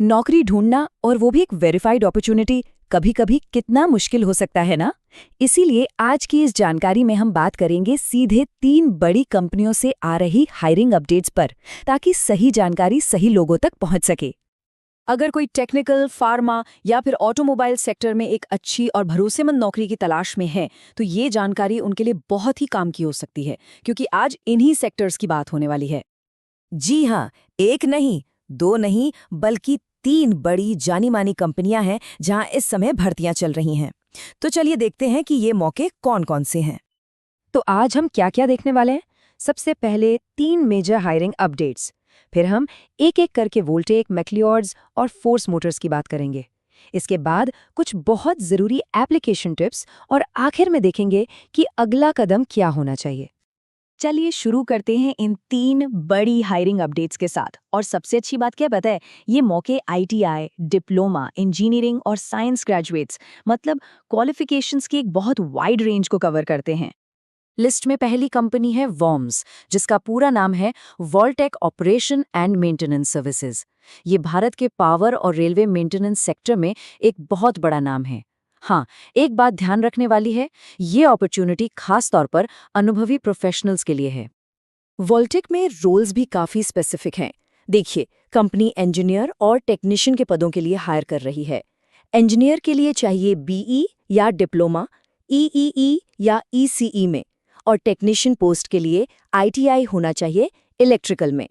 नौकरी ढूंढना और वो भी एक वेरीफाइड अपॉर्चुनिटी कभी कभी कितना मुश्किल हो सकता है ना। इसीलिए आज की इस जानकारी में हम बात करेंगे सीधे 3 बड़ी कंपनियों से आ रही हायरिंग अपडेट्स पर, ताकि सही जानकारी सही लोगों तक पहुंच सके। अगर कोई टेक्निकल, फार्मा या फिर ऑटोमोबाइल सेक्टर में एक अच्छी और भरोसेमंद नौकरी की तलाश में है, तो ये जानकारी उनके लिए बहुत ही काम की हो सकती है, क्योंकि आज इन्हीं सेक्टर्स की बात होने वाली है। जी हाँ, एक नहीं, दो नहीं, बल्कि 3 बड़ी जानी-मानी कंपनियां हैं जहां इस समय भर्तियां चल रही हैं। तो चलिए देखते हैं कि ये मौके कौन-कौन से हैं। तो आज हम क्या क्या देखने वाले हैं? सबसे पहले 3 मेजर हायरिंग अपडेट्स, फिर हम एक एक करके वोल्टेक, मैक्लिओड्स और फोर्स मोटर्स की बात करेंगे। इसके बाद कुछ बहुत ज़रूरी एप्लीकेशन टिप्स और आखिर में देखेंगे कि अगला कदम क्या होना चाहिए। चलिए शुरू करते हैं इन 3 बड़ी हायरिंग अपडेट्स के साथ। और सबसे अच्छी बात क्या पता है, ये मौके आईटीआई, डिप्लोमा, इंजीनियरिंग और साइंस ग्रेजुएट्स, मतलब क्वालिफिकेशंस की एक बहुत वाइड रेंज को कवर करते हैं। लिस्ट में पहली कंपनी है वॉर्म्स, जिसका पूरा नाम है वोल्टेक ऑपरेशन एंड मेंटेनेंस सर्विसेज। ये भारत के पावर और रेलवे मेंटेनेंस सेक्टर में एक बहुत बड़ा नाम है। हाँ, एक बात ध्यान रखने वाली है, ये अपॉर्चुनिटी खास तौर पर अनुभवी प्रोफेशनल्स के लिए है। वोल्टेक में रोल्स भी काफ़ी स्पेसिफिक हैं। देखिए, कंपनी इंजीनियर और टेक्नीशियन के पदों के लिए हायर कर रही है। इंजीनियर के लिए चाहिए बीई या डिप्लोमा, ईईई या ईसीई में, और टेक्नीशियन पोस्ट के लिए आईटीआई होना चाहिए इलेक्ट्रिकल में।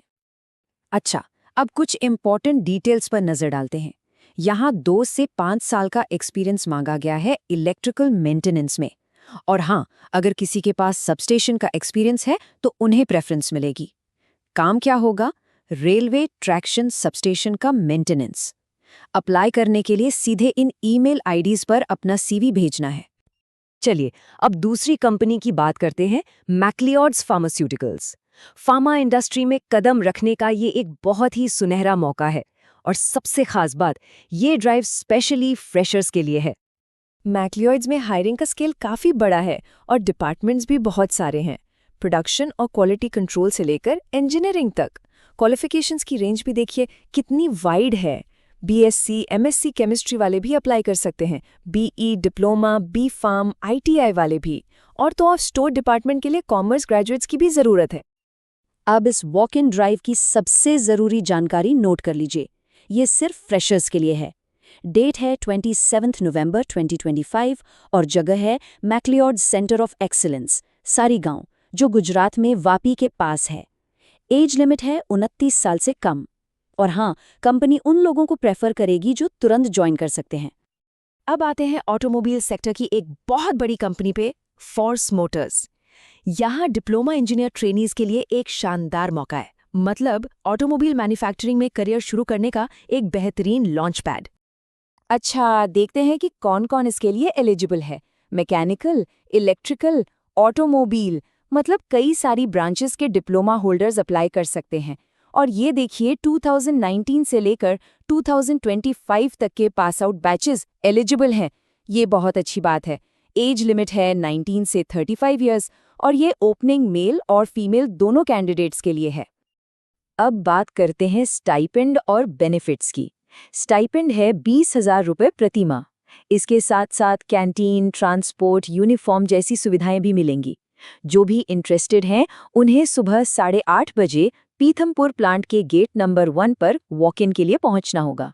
अच्छा, अब कुछ इम्पॉर्टेंट डिटेल्स पर नजर डालते हैं। यहाँ 2 से 5 साल का एक्सपीरियंस मांगा गया है इलेक्ट्रिकल मेंटेनेंस में। और हाँ, अगर किसी के पास सबस्टेशन का एक्सपीरियंस है तो उन्हें प्रेफरेंस मिलेगी। काम क्या होगा? रेलवे ट्रैक्शन सबस्टेशन का मेंटेनेंस। अप्लाई करने के लिए सीधे इन ईमेल आईडीज पर अपना सीवी भेजना है। चलिए, अब दूसरी कंपनी की बात करते हैं, मैक्लिओड्स फार्मास्यूटिकल्स। फार्मा इंडस्ट्री में कदम रखने का ये एक बहुत ही सुनहरा मौका है। और सबसे खास बात, ये ड्राइव स्पेशली फ्रेशर्स के लिए है। मैक्लिओड्स में हायरिंग का स्केल काफ़ी बड़ा है और डिपार्टमेंट्स भी बहुत सारे हैं। प्रोडक्शन और क्वालिटी कंट्रोल से लेकर इंजीनियरिंग तक। क्वालिफिकेशंस की रेंज भी देखिए कितनी वाइड है। बीएससी, एमएससी केमिस्ट्री वाले भी अप्लाई कर सकते हैं, BE, diploma, B pharm, ITI वाले भी। और तो और स्टोर डिपार्टमेंट के लिए कॉमर्स ग्रेजुएट्स की भी ज़रूरत है। अब इस वॉक इन ड्राइव की सबसे ज़रूरी जानकारी नोट कर लीजिए। ये सिर्फ फ्रेशर्स के लिए है। डेट है 27 नवंबर 2025 और जगह है मैक्लिओड्स सेंटर ऑफ एक्सीलेंस, सारीगांव, जो गुजरात में वापी के पास है। एज लिमिट है 29 साल से कम। और हाँ, कंपनी उन लोगों को प्रेफर करेगी जो तुरंत ज्वाइन कर सकते हैं। अब आते हैं ऑटोमोबाइल सेक्टर की एक बहुत बड़ी कंपनी पे, फोर्स मोटर्स। यहाँ डिप्लोमा इंजीनियर ट्रेनीज के लिए एक शानदार मौका है। मतलब ऑटोमोबाइल मैन्युफैक्चरिंग में करियर शुरू करने का एक बेहतरीन लॉन्च पैड। अच्छा, देखते हैं कि कौन कौन इसके लिए एलिजिबल है। मैकेनिकल, इलेक्ट्रिकल, ऑटोमोबाइल, मतलब कई सारी ब्रांचेस के डिप्लोमा होल्डर्स अप्लाई कर सकते हैं। और ये देखिए, 2019 से लेकर 2025 तक के पास आउट बैचेस एलिजिबल हैं। ये बहुत अच्छी बात है। एज लिमिट है 19 से 35 इयर्स और ये ओपनिंग मेल और फीमेल दोनों कैंडिडेट्स के लिए है। अब बात करते हैं स्टाइपेंड और बेनिफिट्स की। स्टाइपेंड है 20,000 रुपये प्रति माह। इसके साथ साथ कैंटीन, ट्रांसपोर्ट, यूनिफॉर्म जैसी सुविधाएं भी मिलेंगी। जो भी इंटरेस्टेड हैं उन्हें सुबह 8:30 बजे पीथमपुर प्लांट के गेट नंबर 1 पर वॉक इन के लिए पहुंचना होगा।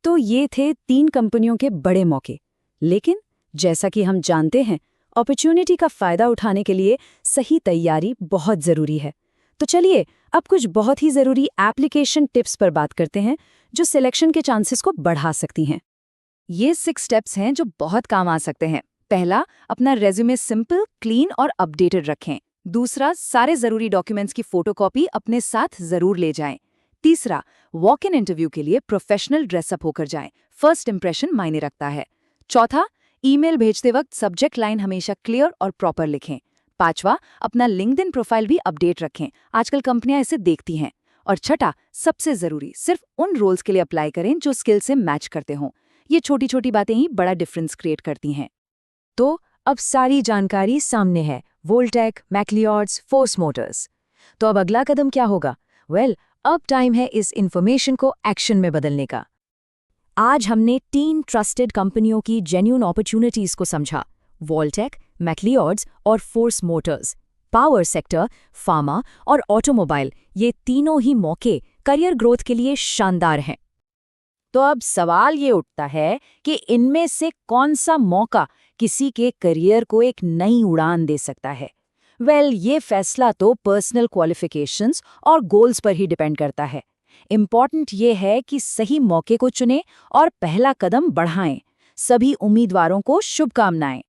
तो ये थे 3 कंपनियों के बड़े मौके। लेकिन जैसा कि हम जानते हैं, अपॉर्चुनिटी का फायदा उठाने के लिए सही तैयारी बहुत जरूरी है। तो चलिए अब कुछ बहुत ही जरूरी एप्लीकेशन टिप्स पर बात करते हैं, जो सिलेक्शन के चांसेस को बढ़ा सकती हैं। ये 6 स्टेप्स हैं जो बहुत काम आ सकते हैं। पहला, अपना रेज्यूमे सिंपल, क्लीन और अपडेटेड रखें। दूसरा, सारे जरूरी डॉक्यूमेंट्स की फोटोकॉपी अपने साथ जरूर ले जाएं। तीसरा, वॉक इन इंटरव्यू के लिए प्रोफेशनल ड्रेसअप होकर जाएं। फर्स्ट इंप्रेशन मायने रखता है। चौथा, ईमेल भेजते वक्त सब्जेक्ट लाइन हमेशा क्लियर और प्रॉपर लिखें। पांचवा, अपना लिंक्डइन प्रोफाइल भी अपडेट रखें, आजकल कंपनियां इसे देखती हैं। और छठा, सबसे जरूरी, सिर्फ उन रोल्स के लिए अप्लाई करें जो स्किल से मैच करते हों। ये छोटी छोटी बातें ही बड़ा डिफरेंस क्रिएट करती हैं। तो अब सारी जानकारी सामने है, वोल्टेक, मैक्लिओड्स, फोर्स मोटर्स। तो अब अगला कदम क्या होगा? अब टाइम है इस इंफॉर्मेशन को एक्शन में बदलने का। आज हमने 3 ट्रस्टेड कंपनियों की जेन्युइन अपॉर्चुनिटीज को समझा। वॉल्टेक, मैक्लिओड्स और force Motors. Power sector, pharma और ऑटोमोबाइल, ये तीनों ही मौके करियर ग्रोथ के लिए शानदार हैं। तो अब सवाल ये उठता है कि इनमें से कौन सा मौका किसी के करियर को एक नई उड़ान दे सकता है। ये फैसला तो पर्सनल क्वालिफिकेशंस और गोल्स पर ही डिपेंड करता है। इम्पॉर्टेंट ये है कि सही मौके को चुनें और पहला कदम बढ़ाएं। सभी उम्मीदवारों को शुभकामनाएं।